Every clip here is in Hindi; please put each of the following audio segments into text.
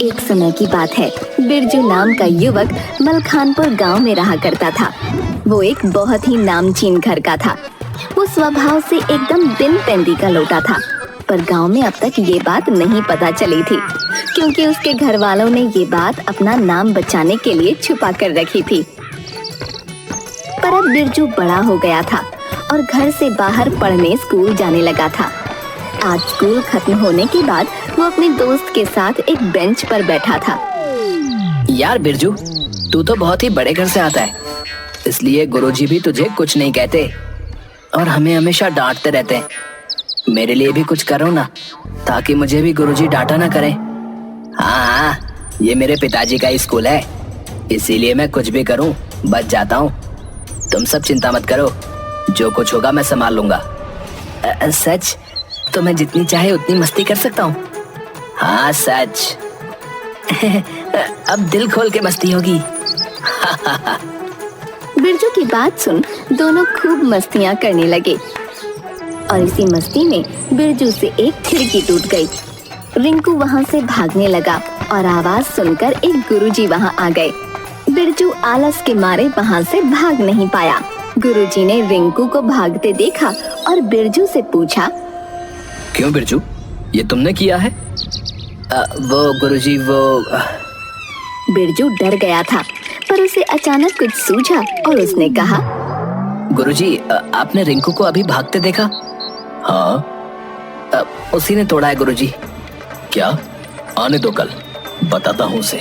एक समय की बात है। बिरजू नाम का युवक मलखानपुर गांव में रहा करता था। वो एक बहुत ही नामचीन घर का था। वो स्वभाव से एकदम बिन पेंदी का लोटा था, पर गांव में अब तक ये बात नहीं पता चली थी, क्योंकि उसके घर वालों ने ये बात अपना नाम बचाने के लिए छुपा कर रखी थी। पर अब बिरजू बड़ा हो गया था और घर से बाहर पढ़ने स्कूल जाने लगा था। आज स्कूल खत्म होने के बाद वो अपने दोस्त के साथ एक बेंच पर बैठा था। यार बिरजू, तू तो बहुत ही बड़े घर से आता है, इसलिए गुरुजी भी तुझे कुछ नहीं कहते और हमें हमेशा डांटते रहते हैं। मेरे लिए भी कुछ करो ना, ताकि मुझे भी गुरुजी डांटा ना करें। हाँ, ये मेरे पिताजी का ही स्कूल है, इसीलिए मैं कुछ भी करूं बच जाता हूँ। तुम सब चिंता मत करो, जो कुछ होगा मैं संभाल लूंगा। सच? तो मैं जितनी चाहे उतनी मस्ती कर सकता हूँ? हाँ सच। अब दिल खोल के मस्ती होगी। बिरजू की बात सुन दोनों खूब मस्तियाँ करने लगे और इसी मस्ती में बिरजू से एक खिड़की टूट गई। रिंकू वहाँ से भागने लगा और आवाज सुनकर एक गुरुजी वहाँ आ गए। बिरजू आलस के मारे वहाँ से भाग नहीं पाया। गुरुजी ने रिंकू को भागते देखा और बिरजू से पूछा, क्यों बिरजू, ये तुमने किया है? वो गुरुजी बिरजू डर गया था, पर उसे अचानक कुछ सूझा और उसने कहा, गुरुजी, आपने रिंकू को अभी भागते देखा? हाँ, उसी ने तोड़ा है गुरुजी। क्या? आने दो, कल बताता हूँ उसे।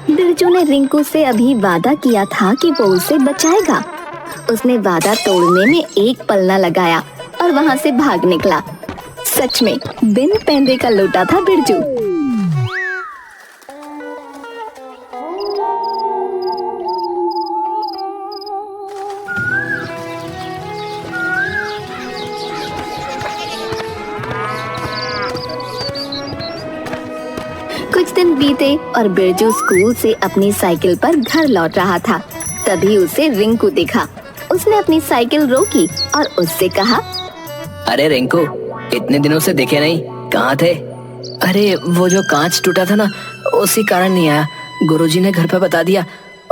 बिरजू ने रिंकू से अभी वादा किया था कि वो उसे बचाएगा। उसने वादा तोड़ने में एक पल न लगाया और वहाँ से भाग निकला। सच में बिन पैंदे का लोटा था बिरजू। कुछ दिन बीते और बिरजू स्कूल से अपनी साइकिल पर घर लौट रहा था। तभी उसे रिंकू दिखा। उसने अपनी साइकिल रोकी और उससे कहा, अरे रिंकू, इतने दिनों से दिखे नहीं, कहाँ थे? अरे वो जो कांच टूटा था ना, उसी कारण नहीं आया। गुरुजी ने घर पे बता दिया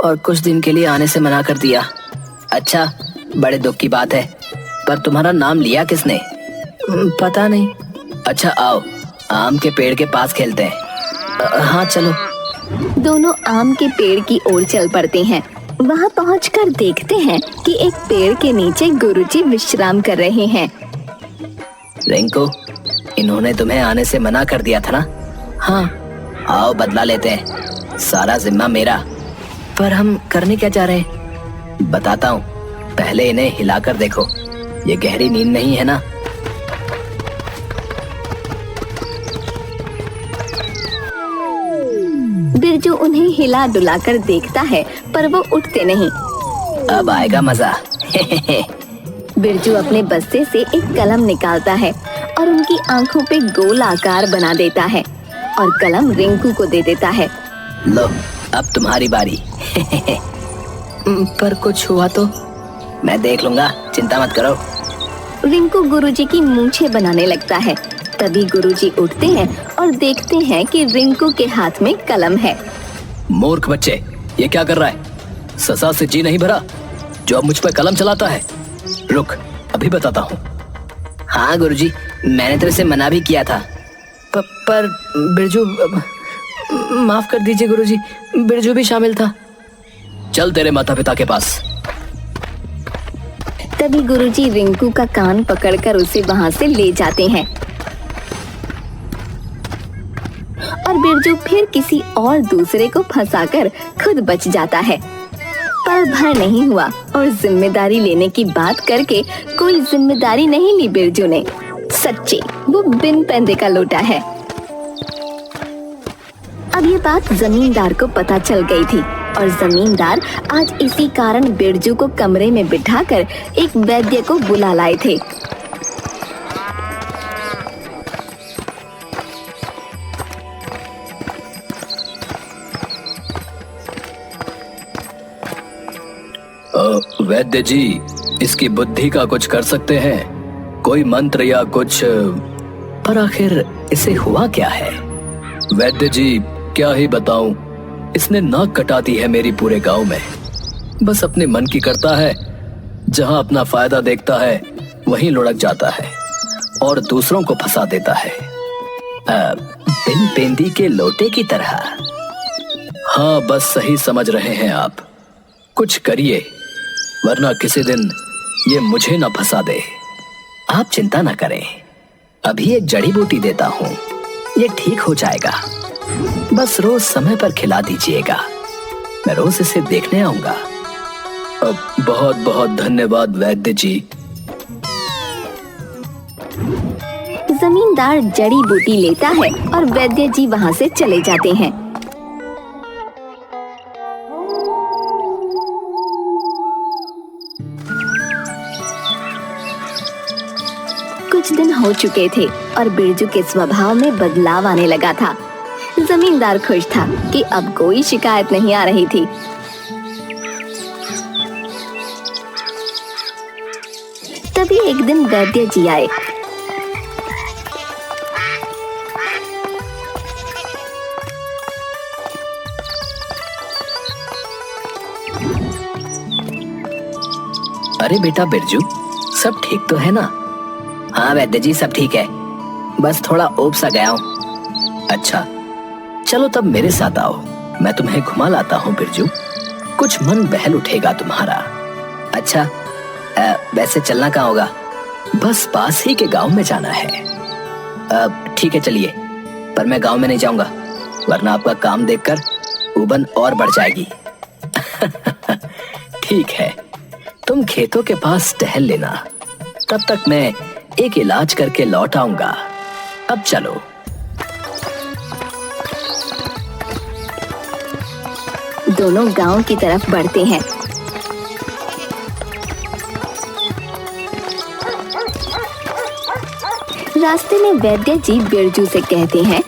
और कुछ दिन के लिए आने से मना कर दिया। अच्छा, बड़े दुख की बात है, पर तुम्हारा नाम लिया किसने? पता नहीं। अच्छा आओ, आम के पेड़ के पास खेलते हैं। हाँ चलो। दोनों आम के पेड़ की ओर चल पड़ते हैं। वहाँ पहुंचकर देखते हैं कि एक पेड़ के नीचे गुरुजी विश्राम कर रहे हैं। रिंकू, इन्होंने तुम्हें आने से मना कर दिया था ना? हाँ, आओ बदला लेते हैं, सारा जिम्मा मेरा। पर हम करने क्या चाह रहे हैं? बताता हूँ, पहले इन्हें हिलाकर देखो, ये गहरी नींद नहीं है ना? बिरजू उन्हें हिला डुलाकर देखता है, पर वो उठते नहीं। अब आएगा मजा। बिरजू अपने बस्ते से एक कलम निकालता है और उनकी आंखों पे गोल आकार बना देता है और कलम रिंकू को दे देता है। लो, अब तुम्हारी बारी। पर कुछ हुआ तो मैं देख लूंगा, चिंता मत करो। रिंकू गुरुजी की मूंछें बनाने लगता है। तभी गुरुजी उठते हैं और देखते हैं कि रिंकू के हाथ में कलम है। मूर्ख बच्चे, ये क्या कर रहा है? सजा से जी नहीं भरा जो अब मुझ पर कलम चलाता है? रुक, अभी बताता हूँ। हाँ गुरुजी, मैंने तो इसे मना भी किया था। पर बिरजू, माफ कर दीजिए गुरुजी, बिरजू भी शामिल था। चल तेरे माता पिता के पास। तभी गुरुजी रिंकू का कान पकड़कर उसे वहाँ से ले जाते हैं और बिरजू फिर किसी और दूसरे को फंसाकर खुद बच जाता है। पल भर नहीं हुआ और जिम्मेदारी लेने की बात करके कोई जिम्मेदारी नहीं ली बिरजू ने। सच्ची वो बिन पैंदे का लोटा है। अब ये बात जमींदार को पता चल गई थी और जमींदार आज इसी कारण बिरजू को कमरे में बिठाकर एक वैद्य को बुला लाए थे। वैद्य जी, इसकी बुद्धि का कुछ कर सकते हैं? कोई मंत्र या कुछ, पर आखिर इसे हुआ क्या है? वैद्य जी क्या ही बताऊं, इसने नाक कटा दी है मेरी पूरे गांव में। बस अपने मन की करता है, जहां अपना फायदा देखता है वहीं लुढ़क जाता है और दूसरों को फंसा देता है, बिन पेंदी के लोटे की तरह। हाँ, बस सही समझ रहे हैं आप। कुछ करिए, वरना किसी दिन ये मुझे ना फंसा दे। आप चिंता ना करें, अभी एक जड़ी बूटी देता हूँ, ये ठीक हो जाएगा। बस रोज समय पर खिला दीजिएगा, मैं रोज इसे देखने आऊंगा। बहुत बहुत धन्यवाद वैद्य जी। जमींदार जड़ी बूटी लेता है और वैद्य जी वहाँ से चले जाते हैं। कुछ दिन हो चुके थे और बिरजू के स्वभाव में बदलाव आने लगा था। जमींदार खुश था कि अब कोई शिकायत नहीं आ रही थी। तभी एक दिन वैद्य जी आए। अरे बेटा बिरजू, सब ठीक तो है ना? हाँ वैद्य जी, सब ठीक है, बस थोड़ा ऊब सा गया हूँ। अच्छा, चलो तब मेरे साथ आओ, मैं तुम्हें घुमा लाता हूँ बिरजू, कुछ मन बहल उठेगा तुम्हारा। अच्छा, वैसे चलना कहाँ होगा? बस पास ही के गांव में जाना है। ठीक है चलिए, पर मैं गांव में नहीं जाऊंगा, वरना आपका काम देखकर ऊबन और बढ़ जाएगी। ठीक है, तुम खेतों के पास टहल लेना, तब तक मैं एक इलाज करके लौट आऊंगा। अब चलो। दोनों गांव की तरफ बढ़ते हैं। रास्ते में वैद्य जी बिरजू से कहते हैं,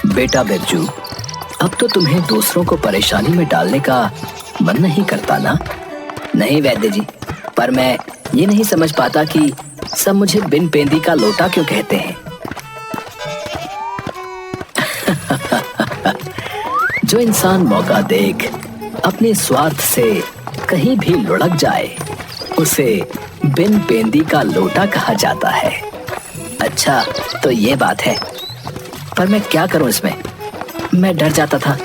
बेटा बिरजू, अब तो तुम्हें दूसरों को परेशानी में डालने का मन नहीं करता ना? नहीं वैद्य जी, पर मैं ये नहीं समझ पाता कि सब मुझे बिन पेंदी का लोटा क्यों कहते हैं। जो इंसान मौका देख अपने स्वार्थ से कहीं भी लुढ़क जाए, उसे बिन पेंदी का लोटा कहा जाता है। अच्छा, तो ये बात है, पर मैं क्या करूं इसमें? मैं डर जाता था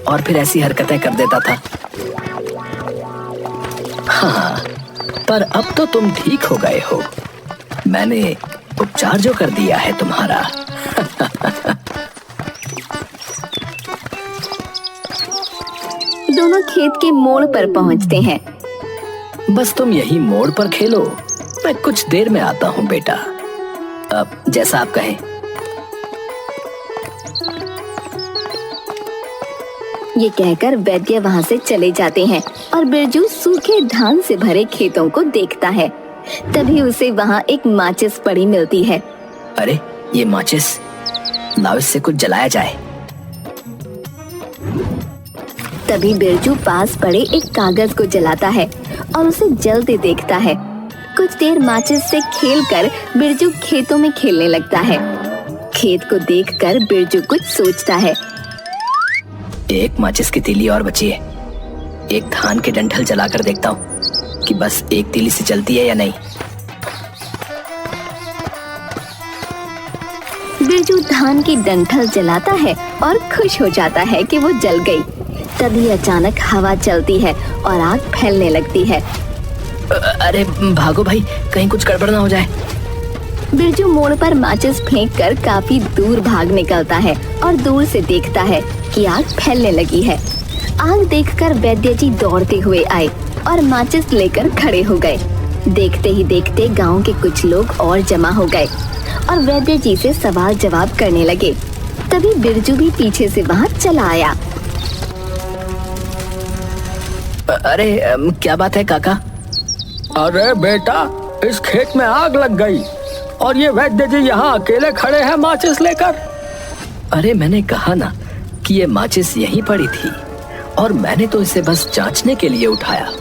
और फिर ऐसी हरकतें कर देता था। हाँ, पर अब तो तुम ठीक हो गए हो, मैंने उपचार जो कर दिया है तुम्हारा। दोनों खेत के मोड़ पर पहुंचते हैं। बस तुम यही मोड़ पर खेलो, मैं कुछ देर में आता हूँ बेटा। अब जैसा आप कहें। ये कहकर वैद्य वहां से चले जाते हैं और बिरजू सूखे धान से भरे खेतों को देखता है। तभी उसे वहां एक माचिस पड़ी मिलती है। अरे ये माचिस, लाओ इससे कुछ जलाया जाए। तभी बिरजू पास पड़े एक कागज को जलाता है और उसे जलते देखता है। कुछ देर माचिस से खेलकर बिरजू खेतों में खेलने लगता है। खेत को देखकर बिरजू कुछ सोचता है। एक माचिस की तीली और बची है, एक धान के डंठल जलाकर देखता हूँ कि बस एक तीली से जलती है या नहीं। बिरजू धान की डंठल जलाता है और खुश हो जाता है कि वो जल गई। तभी अचानक हवा चलती है और आग फैलने लगती है। अरे भागो भाई, कहीं कुछ गड़बड़ ना हो जाए। बिरजू मोड़ पर माचिस फेंककर काफी दूर भाग निकलता है और दूर से देखता है कि आग फैलने लगी है। आग देखकर वैद्य जी दौड़ते हुए आए और माचिस लेकर खड़े हो गए। देखते ही देखते गांव के कुछ लोग और जमा हो गए और वैद्य जी से सवाल जवाब करने लगे। तभी बिरजू भी पीछे से वहां चला आया। अरे क्या बात है काका? अरे बेटा, इस खेत में आग लग गई और ये वैद्य जी यहाँ अकेले खड़े हैं माचिस लेकर। अरे मैंने कहा ना कि ये माचिस यहीं पड़ी थी और मैंने तो इसे बस जांचने के लिए उठाया।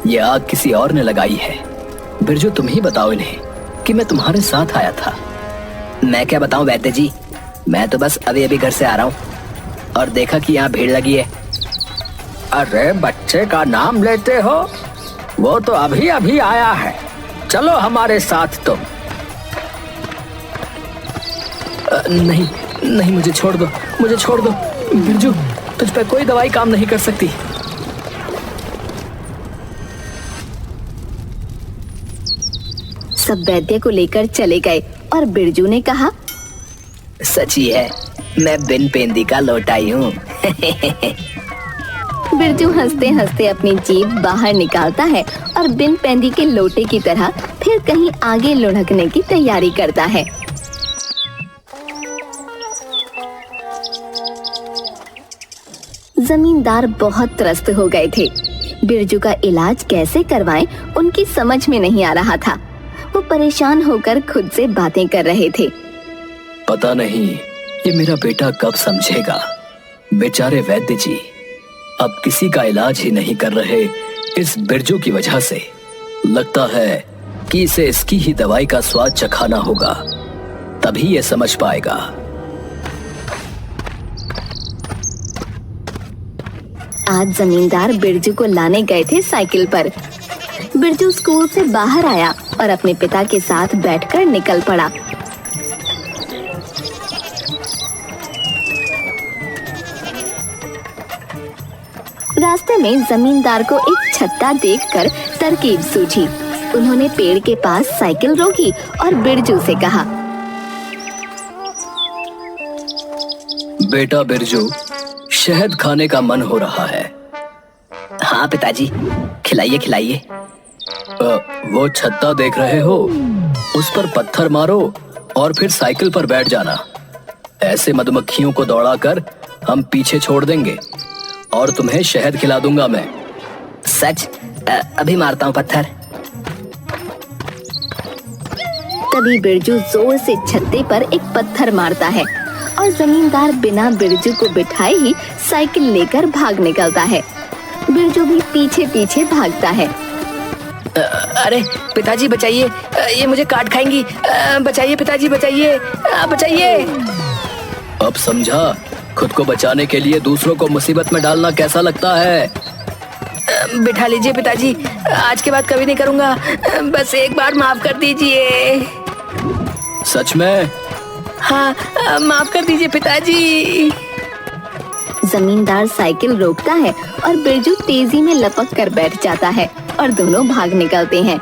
ये आग किसी और ने लगाई है। बिरजू तुम ही बताओ इन्हें, कि मैं तुम्हारे साथ आया था। मैं क्या बताऊं वैद्य जी, मैं तो बस अभी अभी घर से आ रहा हूँ और देखा कि यहाँ भीड़ लगी है। अरे बच्चे का नाम लेते हो, वो तो अभी अभी आया है, चलो हमारे साथ तुम। नहीं नहीं, मुझे छोड़ दो, मुझे छोड़ दो। बिरजू, तुझ पे कोई दवाई काम नहीं कर सकती। सब वैद्य को लेकर चले गए और बिरजू ने कहा, सच ही है, मैं बिन पेंदी का लौटाई हूँ। बिरजू हंसते हंसते अपनी जीभ बाहर निकालता है और बिन पेंदी के लोटे की तरह फिर कहीं आगे लुढ़कने की तैयारी करता है। जमींदार बहुत त्रस्त हो गए थे। बिरजू का इलाज कैसे करवाएं उनकी समझ में नहीं आ रहा था। वो परेशान होकर खुद से बातें कर रहे थे। पता नहीं ये मेरा बेटा कब समझेगा। बेचारे वैद्य जी अब किसी का इलाज ही नहीं कर रहे इस बिरजू की वजह से। लगता है कि इसे इसकी ही दवाई का स्वाद चखाना होगा, तभी ये समझ पाएगा। आज जमींदार बिरजू को लाने गए थे साइकिल पर। बिरजू स्कूल से बाहर आया और अपने पिता के साथ बैठकर निकल पड़ा। रास्ते में जमींदार को एक छत्ता देखकर तरकीब सूझी। उन्होंने पेड़ के पास साइकिल रोकी और बिरजू से कहा, बेटा बिरजू, शहद खाने का मन हो रहा है। हाँ पिताजी, खिलाइए खिलाइए। वो छत्ता देख रहे हो, उस पर पत्थर मारो और फिर साइकिल पर बैठ जाना। ऐसे मधुमक्खियों को दौड़ाकर हम पीछे छोड़ देंगे और तुम्हें शहद खिला दूंगा मैं। सच? अभी मारता हूँ पत्थर। तभी बिरजू जोर से छत्ते पर एक पत्थर मारता है और जमींदार बिना बिरजू को बिठाए ही साइकिल लेकर भाग निकलता है। बिरजू भी पीछे पीछे भागता है। अरे पिताजी बचाइए, ये मुझे काट खाएंगी। बचाइए पिताजी, बचाइए, बचाइए। अब समझा खुद को बचाने के लिए दूसरों को मुसीबत में डालना कैसा लगता है। बिठा लीजिए पिताजी, आज के बाद कभी नहीं करूंगा। बस एक बार माफ कर दीजिए। सच में? हाँ, माफ कर दीजिए पिताजी। जमींदार साइकिल रोकता है और बिरजू तेजी में लपक कर बैठ जाता है और दोनों भाग निकलते हैं।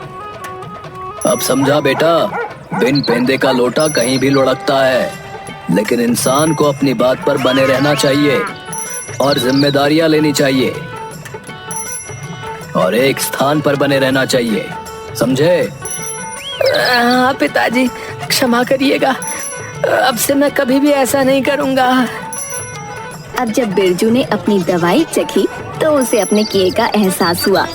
अब समझा बेटा, बिन पेंदे का लोटा कहीं भी लुढ़कता है, लेकिन इंसान को अपनी बात पर बने रहना चाहिए और जिम्मेदारियां लेनी चाहिए और एक स्थान पर बने रहना चाहिए, समझे? हाँ पिताजी, क्षमा करिएगा, अब से मैं कभी भी ऐसा नहीं करूंगा। अब जब बिरजू ने अपनी दवाई चखी तो उसे अपने किए का एहसास हुआ।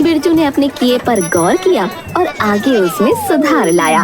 बिरजू ने अपने किए पर गौर किया और आगे उसमें सुधार लाया।